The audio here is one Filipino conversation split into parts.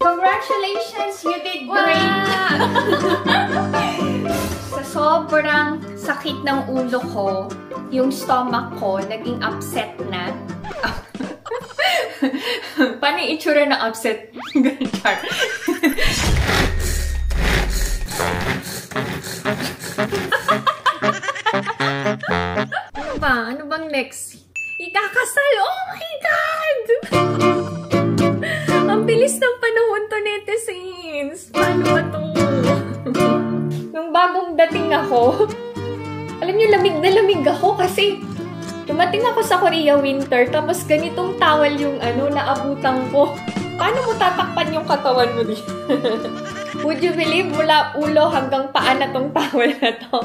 Congratulations! You did great! Sa sobrang sakit ng ulo ko, yung stomach ko naging upset na. Paano yung itsura na upset? Ganchar. Ano ba? Ano bang next? Ikakasal! Oh my God! Ang bilis ng panahon to, netizens. Paano ba to? Nung bagong dating ako, alam niyo, lamig na lamig ako kasi dumating ako sa Korea winter, tapos ganitong towel yung naabutan ko. Paano mo tatakpan yung katawan mo dito? Would you believe, mula ulo hanggang paa na tong towel na to?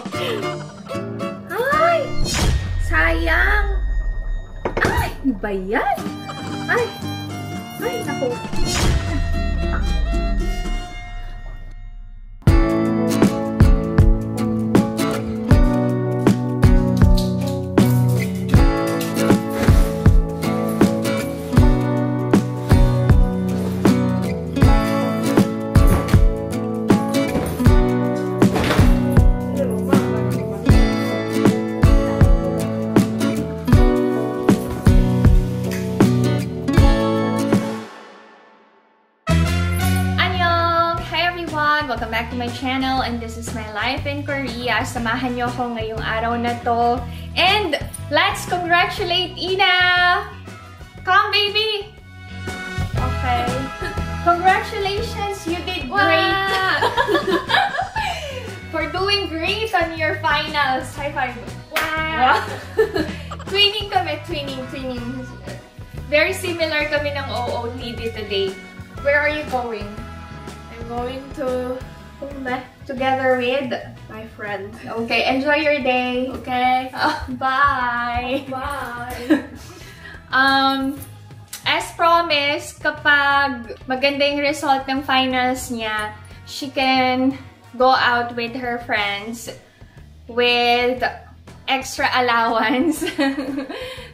Ay! Sayang! Ay! Iba yan! Ay! Ay, naku! Welcome back to my channel, and this is my life in Korea. Samahan niyo ako ngayong araw na to. And let's congratulate Ina! Come, baby! Okay. Congratulations! You did great! For doing great on your finals. High five! Wow! Twinning kami. Twinning. Very similar kami ng OOTD today. Where are you going? Going to together with my friend. Okay, enjoy your day. Okay. Bye. Bye. As promised, kapag maganda yung result ng finals niya, she can go out with her friends with extra allowance.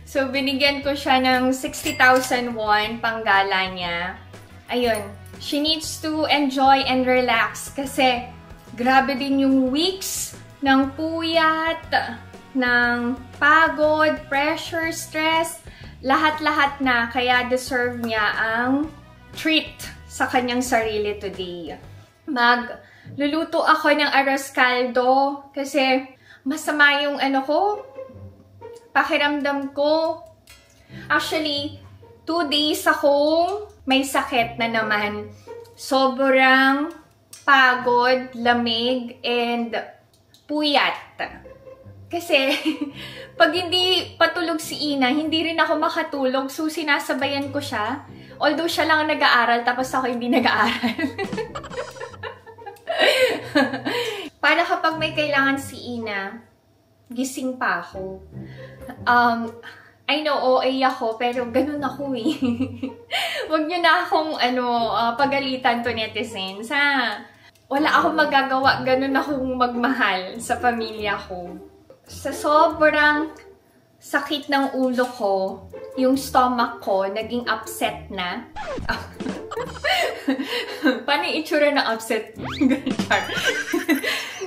So, binigyan ko siya ng 60,000 won panggala niya. Ayun. She needs to enjoy and relax kasi grabe din yung weeks ng puyat, ng pagod, pressure, stress, lahat-lahat na. Kaya deserve niya ang treat sa kanyang sarili today. Magluluto ako ng arroz caldo kasi masama yung pakiramdam ko. Actually, 2 days akong may sakit na naman. Sobrang pagod, lamig, and puyat. Kasi, pag hindi patulog si Ina, hindi rin ako makatulog. So, sinasabayan ko siya. Although, siya lang ang nag-aaral, tapos ako hindi nag-aaral. Para kapag may kailangan si Ina, gising pa ako. I know, OA ako, pero ganun ako eh. Huwag nyo na akong, pagalitan to, netizens, ha? Wala akong magagawa, ganun akong magmahal sa pamilya ko. Sa sobrang sakit ng ulo ko, yung stomach ko, naging upset na. Paano yung itsura na upset?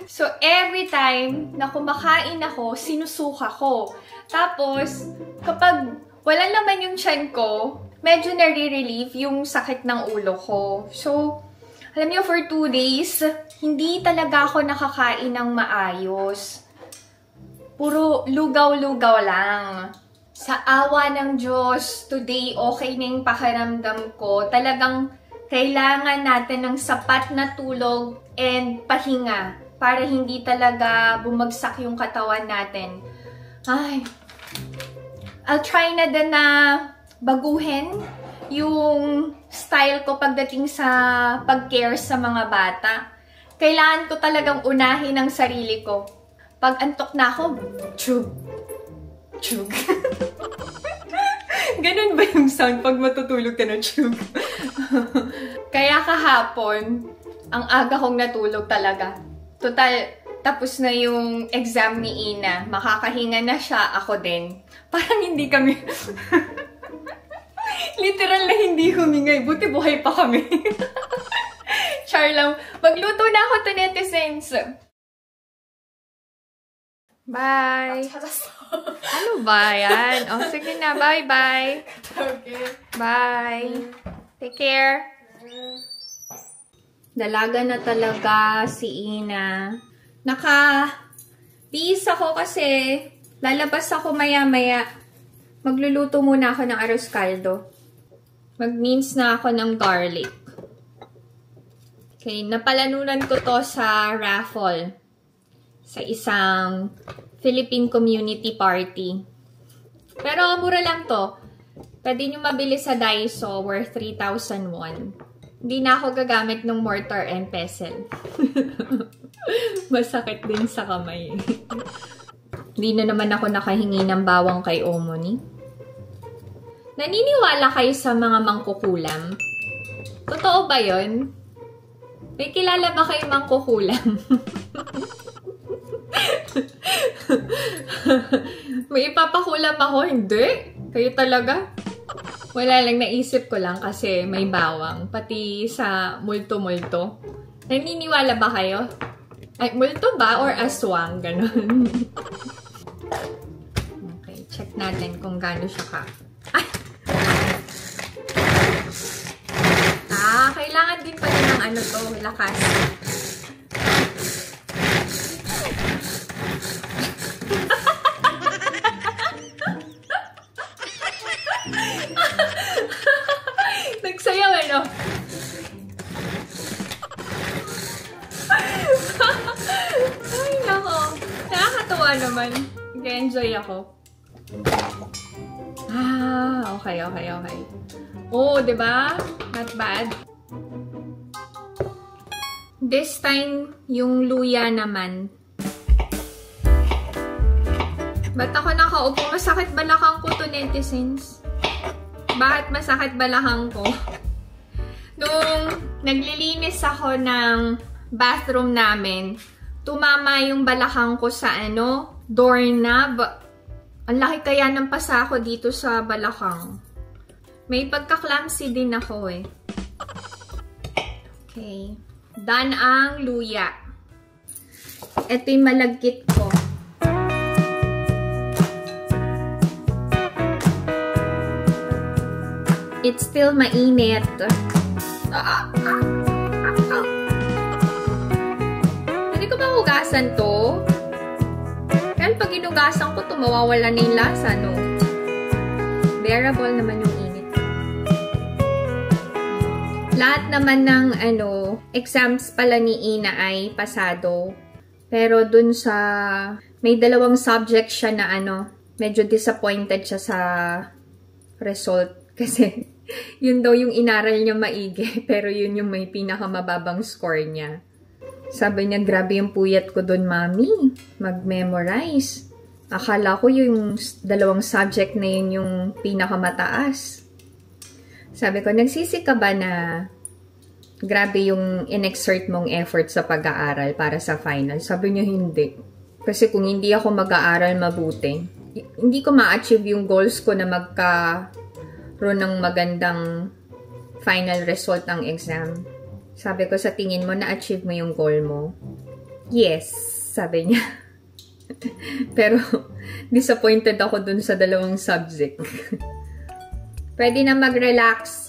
So, every time na kumakain ako, sinusuka ko. Tapos, kapag wala naman yung tiyan ko, medyo nare-relieve yung sakit ng ulo ko. So, alam niyo, for 2 days, hindi talaga ako nakakain ng maayos. Puro lugaw-lugaw lang. Sa awa ng Diyos, today okay na yung pakiramdam ko. Talagang kailangan natin ng sapat na tulog and pahinga para hindi talaga bumagsak yung katawan natin. Ay, I'll try na din na baguhin yung style ko pagdating sa pag-care sa mga bata. Kailangan ko talagang unahin ang sarili ko. Pag antok na ako, chug. Ganun ba yung sound pag matutulog ka na chug? Kaya kahapon, ang aga kong natulog talaga. Total, tapos na yung exam ni Ina. Makakahinga na siya, ako din. Parang hindi kami... Literal na hindi humingay. Buti buhay pa kami. Char lang. Magluto na ako to netizens. Bye. Ano ba yan? Oh, sige na. Bye-bye. Okay. Bye. Take care. Dalaga na talaga si Ina. Naka-peace ako kasi lalabas ako maya-maya. Magluluto muna ako ng arroz caldo. Mag-mince na ako ng garlic. Okay, napalanunan ko to sa raffle. Sa isang Philippine Community Party. Pero mura lang to. Pwede nyo mabili sa Daiso worth 3,001. Hindi na ako gagamit ng mortar and pestle. Masakit din sa kamay. Hindi na naman ako nakahingi ng bawang kay Omoni. Naniniwala kayo sa mga mangkukulam? Totoo ba yun? May kilala ba kayo mangkukulam? May ipapakulam ako? Hindi. Kayo talaga? Wala lang, naisip ko lang kasi may bawang. Pati sa multo-multo. Naniniwala ba kayo? Ay, multo ba? Or aswang? Ganon. Okay, check natin kung gaano siya ka. Ay! Kailangan din pala ng ano to, lakas. Nagsayaw ano? Ay, nako. Nakakatuwa naman. Nag-enjoy ako. Okay. Oh, diba? Not bad. This time, yung luya naman. Ba't ako nakaupo? Masakit balakang ko to, netizens. Bakit masakit balakang ko? Nung naglilinis ako ng bathroom namin, tumama yung balakang ko sa doorknob. Ang laki kaya ng pasa ko dito sa balakang. May pagka-clumsy din ako eh. Okay. Done ang luya. Ito yung malagkit ko. It's still mainit. Hindi ko ba hugasan to? Kaya pag inugasan ko, mawawala na yung lasa, no? Bearable naman yung init. Lahat naman ng exams pala ni Ina ay pasado. Pero dun sa may dalawang subject siya na medyo disappointed siya sa result kasi yun daw yung inaral niya maigi pero yun yung may pinakamababang score niya. Sabi niya, grabe yung puyat ko dun, mami. Mag-memorize. Akala ko yung dalawang subject na yun yung pinakamataas. Sabi ko, nagsisi ka ba na grabe yung in-exert mong effort sa pag-aaral para sa final? Sabi niya, hindi. Kasi kung hindi ako mag-aaral mabuti, hindi ko ma-achieve yung goals ko na magkaroon ng magandang final result ng exam. Sabi ko, sa tingin mo, na-achieve mo yung goal mo? Yes, sabi niya. Pero, disappointed ako dun sa dalawang subject. Pwede na mag-relax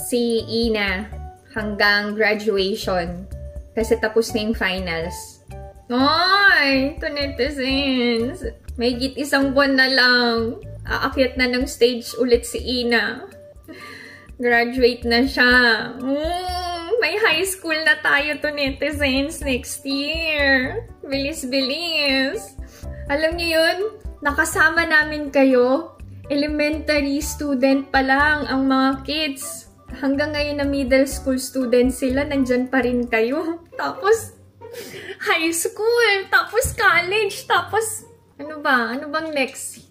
si Ina hanggang graduation. Kasi tapos na yung finals. Ay! Ito netizens. May git isang buwan na lang. Aakyat na ng stage ulit si Ina. Graduate na siya. May high school na tayo to netizens next year. Bilis-bilis. Alam niyo yun? Nakasama namin kayo. Elementary student pa lang ang mga kids. Hanggang ngayon na middle school student sila, nandyan pa rin kayo. Tapos, high school. Tapos, college. Tapos, ano ba? Ano bang next?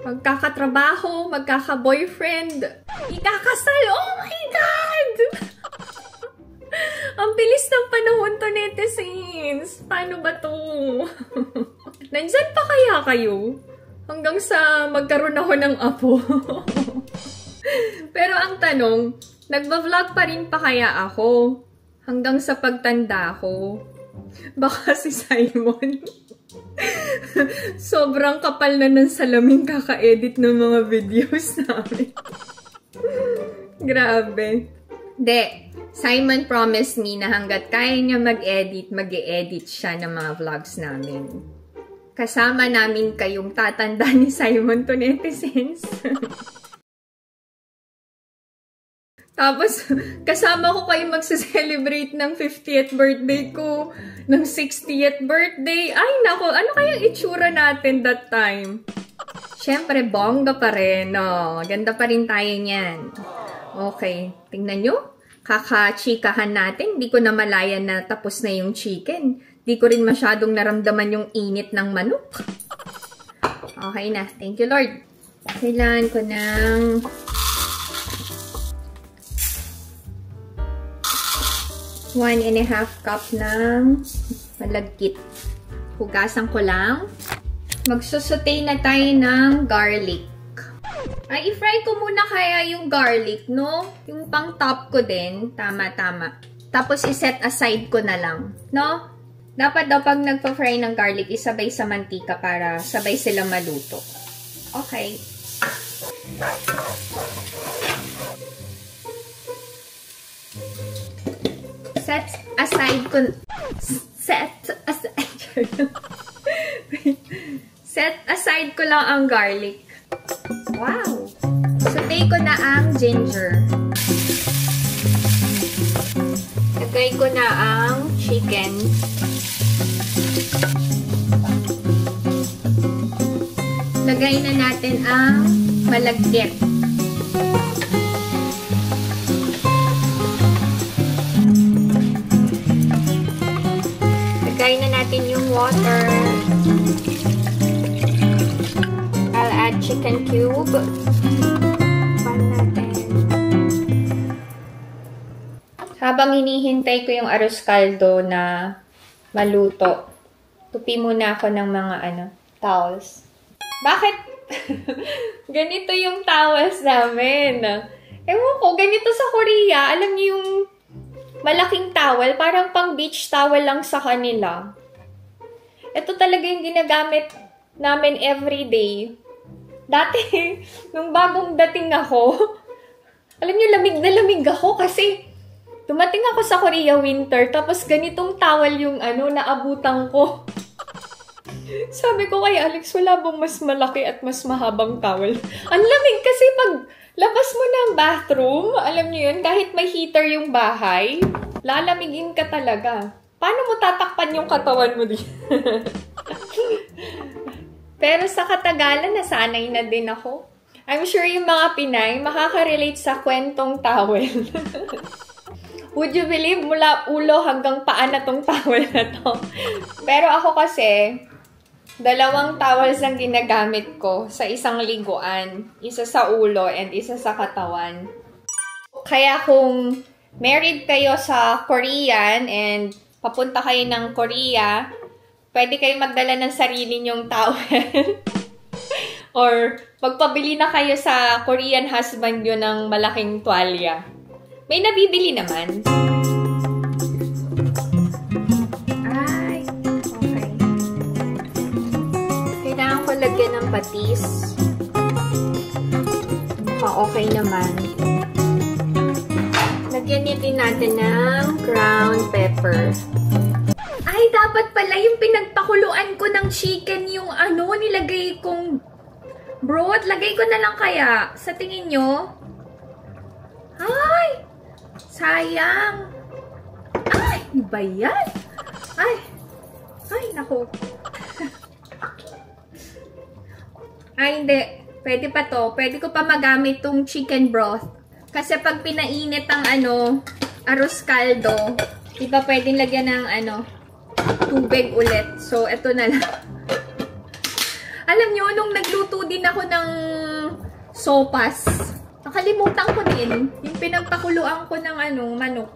Magkakatrabaho, magkaka-boyfriend, ikakasal. Oh my God! Ang bilis ng panahon to, netizens. Paano ba to? Nandyan pa kaya kayo? Hanggang sa magkaroon ako ng apo. Pero ang tanong, Nagba-vlog pa rin pa kaya ako? Hanggang sa pagtanda ko. Baka si Simon. Sobrang kapal na ng salamin kaka-edit ng mga videos namin. Grabe. De, Simon promised me na hanggat kaya niya mag-edit, mag-e-edit siya ng mga vlogs namin. Kasama namin kayong tatanda ni Simon to netizens. Tapos, kasama ko kayo magse-celebrate ng 50th birthday ko, ng 60th birthday. Ay, nako, ano kayang itsura natin that time? Siyempre, bongga pa rin. No? Ganda pa rin tayo niyan. Okay, tingnan nyo. Kaka-chikahan natin. Di ko na malayan na tapos na yung chicken. Di ko rin masyadong naramdaman yung init ng manok. Okay na. Thank you, Lord. Kailangan ko ng 1.5 cup ng malagkit. Hugasan ko lang. Magsusutay na tayo ng garlic. Ay, i-fry ko muna kaya yung garlic, no? Yung pang top ko din. Tama. Tapos, i-set aside ko na lang, no? Dapat daw pag nagpa-fry ng garlic, isabay sa mantika para sabay silang maluto. Okay. Set aside ko lang ang garlic. Wow! Sautay ko na ang ginger. Lagay ko na ang chicken. Lagay na natin ang malagkit. Lagay na natin yung water. I'll add chicken cube. Pan natin. Habang hinihintay ko yung arroz caldo na maluto, tupi muna ako ng mga towels. Bakit? Ganito yung towels namin. Ewan ko, ganito sa Korea. Alam niyo yung malaking towel, parang pang beach towel lang sa kanila. Ito talaga yung ginagamit namin everyday. Dati, nung bagong dating ako, alam niyo, lamig na lamig ako kasi dumating ako sa Korea winter, tapos ganitong towel yung naabutan ko. Sabi ko kay Alex, wala bang mas malaki at mas mahabang towel? Ang lamig kasi pag labas mo ng bathroom, alam niyo yun, kahit may heater yung bahay, lalamigin ka talaga. Paano mo tatakpan yung katawan mo din? Pero sa katagalan, nasanay na din ako. I'm sure yung mga Pinay makaka-relate sa kwentong towel. Would you believe, mula ulo hanggang paa na tong towel na to? Pero ako kasi, 2 towels ang ginagamit ko sa isang liguan. Isa sa ulo and isa sa katawan. Kaya kung married kayo sa Korean and papunta kayo ng Korea, pwede kayo magdala ng sarili nyong towel. Or magpabili na kayo sa Korean husband nyo ng malaking tuwalya. May nabibili naman. Ay, okay. Kailangan ko lagyan ng patis. Okay naman. Lagyan din natin ng ground pepper. Ay, dapat pala yung pinagpakuluan ko ng chicken yung nilagay kong broth. Lagay ko na lang kaya. Sa tingin nyo? Ay! Sayang! Ay! Ano ba yan? Ay! Ay, naku. Ay, hindi. Pwede pa to. Pwede ko pa magamit tong chicken broth. Kasi pag pinainit ang arroz caldo, di ba pwedeng lagyan ng tubig ulit. So, eto na lang. Alam nyo, nung nagluto din ako ng sopas, nakalimutan ko din yung pinagpakuluan ko ng manok.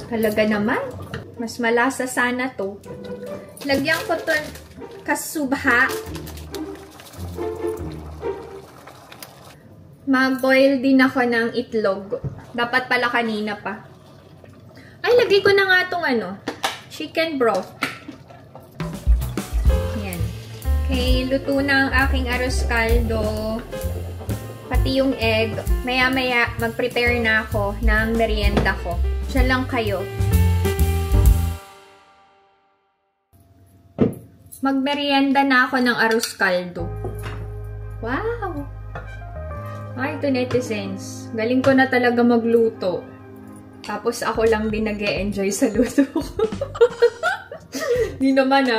Talaga naman. Mas malasa sana to. Lagyan ko to kasubha. Mag-boil din ako ng itlog. Dapat pala kanina pa. Ay, lagay ko na nga itong chicken broth. Yan. Okay, luto na ang aking arroz caldo. Pati yung egg. Maya-maya, mag-prepare na ako ng merienda ko. Diyan lang kayo. Mag-merienda na ako ng arroz caldo. Wow! Ay, ito netizens. Galing ko na talaga magluto. Tapos ako lang din nag-e-enjoy sa luto ko. Di naman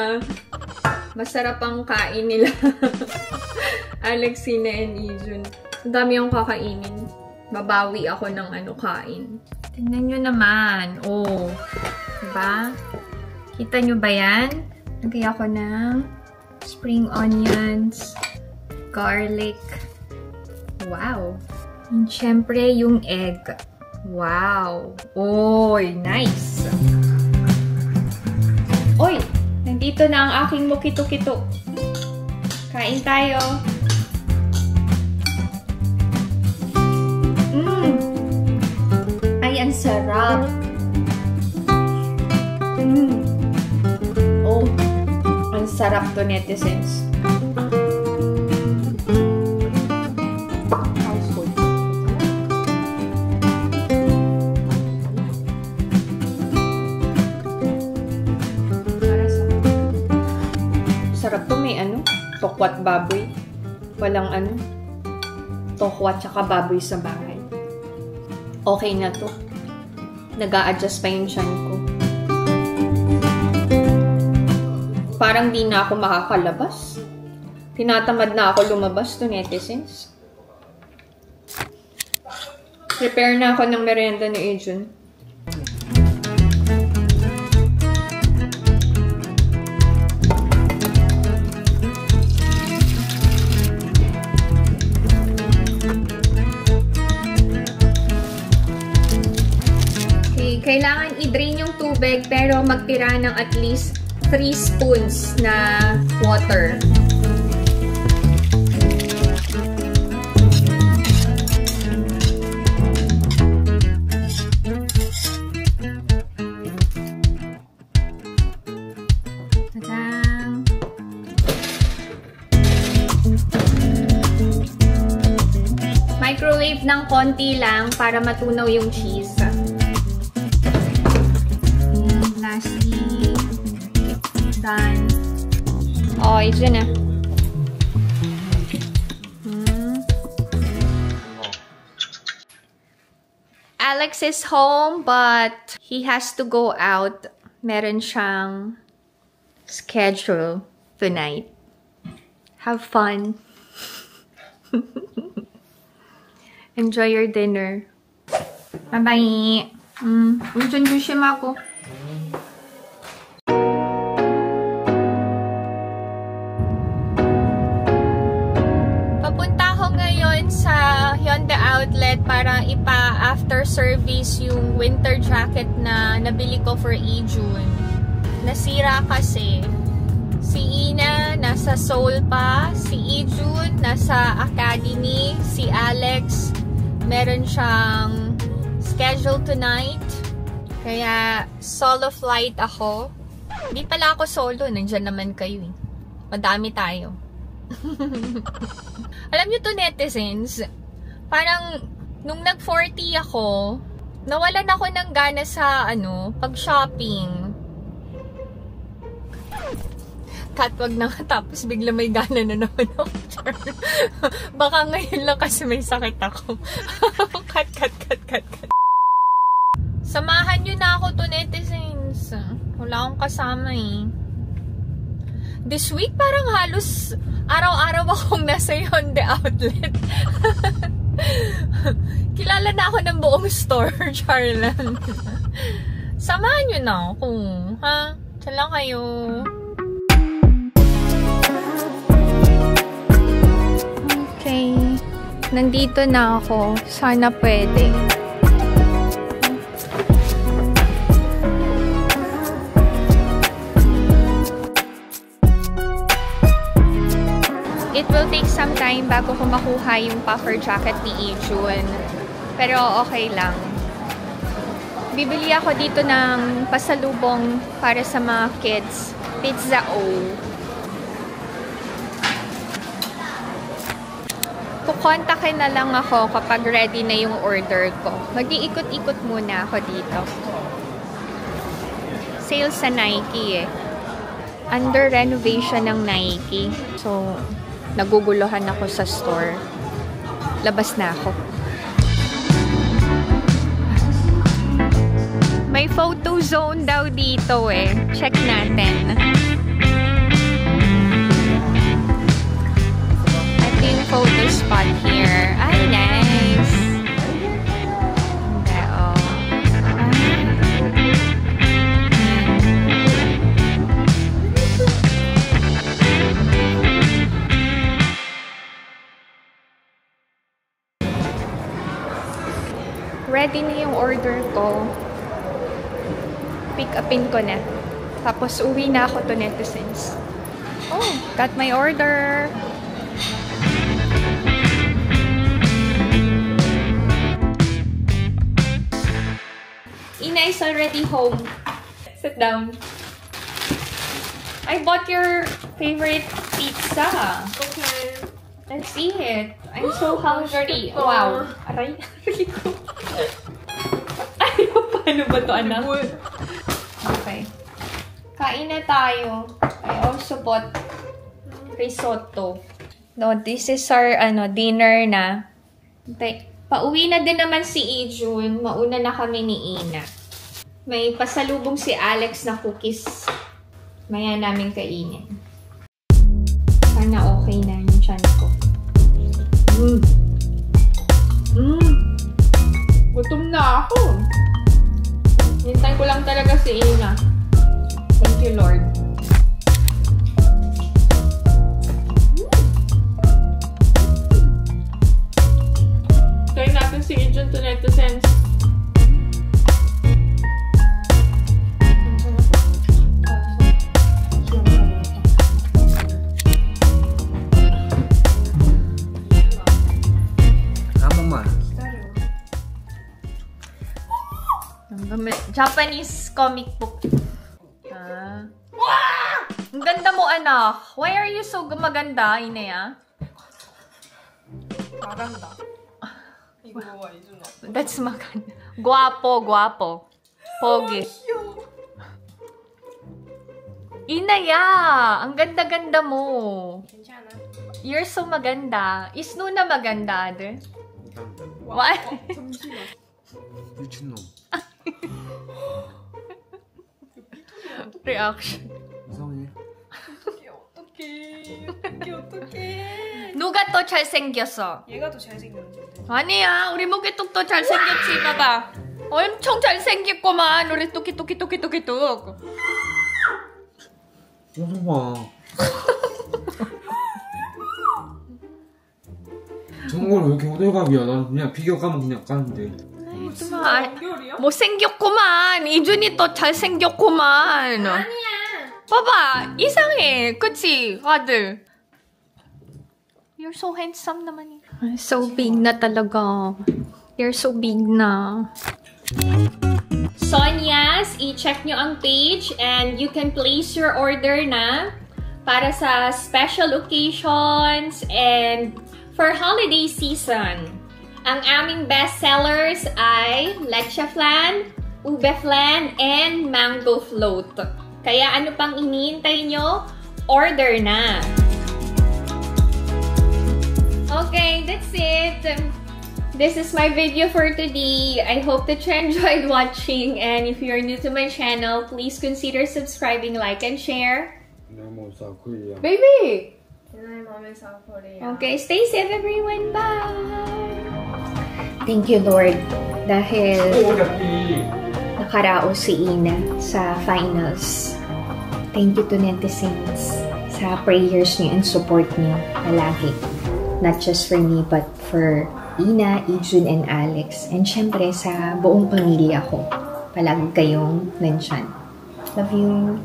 masarap ang kain nila. Alexina and Ijun. Ang dami akong kakainin. Babawi ako ng kain. Tingnan nyo naman. Oh. Diba? Kita nyo ba yan? Lagay ako ng spring onions, garlic. Wow. And syempre, yung egg. Wow. Oy, nice. Oy, nandito na ang aking mokito-kito. Kain tayo. Ay, ang sarap. Oh, ang sarap to, netizens. Sarap to, may tokwat baboy. Walang tokwat tsaka baboy sa bahay. Okay na to. Nag-a-adjust pa yung tiyan ko. Parang di na ako makakalabas. Tinatamad na ako lumabas to, netizens. Prepare na ako ng merienda ni Ijun. Kailangan i-drain yung tubig pero magtira ng at least 3 spoons na water. Tadang! Microwave ng konti lang para matunaw yung cheese. Lastly, done. Oh, ito na. Alex is home, but he has to go out. Meron siyang schedule tonight. Have fun. Enjoy your dinner. Bye-bye. Unsan ako. Papunta ako ngayon sa Hyundai Outlet para ipa-after service yung winter jacket na nabili ko for Ijun. Nasira kasi. Si Ina nasa Seoul pa, si Ijun nasa Academy, si Alex meron siyang schedule tonight. Kaya solo flight ako. Hindi pala ako solo, nandyan naman kayo eh. Madami tayo. Alam nyo to, netizens, parang nung nag-40 ako, nawalan ako ng gana sa pag-shopping. Kat, wag na tapos bigla may gana na naman ako. Baka ngayon lang kasi may sakit ako. Kat. Samahan nyo na ako to, netizens. Wala akong kasama eh. This week parang halos araw-araw akong nasa Hyundai Outlet. Kilala na ako ng buong store, Charlan. Samahan nyo na ako, ha? Diyan lang kayo. Okay. Nandito na ako. Sana pwede. It will take some time time bago ko makuha yung puffer jacket ni Ijun. Pero okay lang. Bibili ako dito ng pasalubong para sa mga kids. Pizza O. Kukontakin na lang ako kapag ready na yung order ko. Mag-iikot-ikot muna ako dito. Sale sa Nike eh. Under renovation ng Nike. So, naguguluhan ako sa store. Labas na ako. May photo zone daw dito eh. Check natin. Ito yung photo spot here. Ay, nice. Oo. Ready na yung order ko. Pick upin ko na. Tapos uwi na ako to Netizens. Oh, got my order. Ina is already home. Sit down. I bought your favorite pizza. Okay. Let's eat it. I'm so hungry. Wow. Aray. Ay, paano ba to, anak? Okay. Kain na tayo. I also bought risotto. No, this is our dinner na. Okay. Pauwi na din naman si Ijun. Mauna na kami ni Ina. May pasalubong si Alex na cookies. Maya namin kainin. Sana okay na yung tiyan ko. Gutom na ako. Hintay ko lang talaga si Ina. Thank you, Lord. Try natin si Ijun to Netizens. Japanese comic book. Ah. Ang ganda mo, anak. Why are you so maganda, Inaya? Maganda. That's maganda. Guwapo. Pogi. Inaya! Ang ganda-ganda mo. You're so maganda. Is Nuna maganda, ate? What? 미친놈. Reaction. 이상해. 어떡해. 누가 더 잘생겼어? 얘가 더 잘생겼는데. 아니야. 우리 모기뚝 더 잘생겼지. 봐봐. 엄청 잘생겼구만. 우리 뚝뚝. 어서 봐. 저런 걸 왜 이렇게 호들갑이야? 난 그냥 비교 까면 그냥 까는데. 연결이야? 못생겼구만. 이준이 또 잘생겼구만. 아니야. 봐봐. 이상해. 그치? 아들. You're so handsome naman. So big na talaga. You're so big na. Sonia's, i-check nyo ang page and you can place your order na para sa special occasions and for holiday season. Ang aming best sellers ay leche flan, ube flan, and mango float. Kaya ano pang iniintay nyo? Order na! Okay, that's it. This is my video for today. I hope that you enjoyed watching, and if you're new to my channel, please consider subscribing, like, and share. Baby! Okay, stay safe everyone. Bye! Thank you, Lord, dahil nakaraos si Ina sa finals. Thank you to Netizens sa prayers niyo and support niyo palagi. Not just for me, but for Ina, Ijun, and Alex. And syempre sa buong pamilya ko. Palagi kayong nandyan. Love you.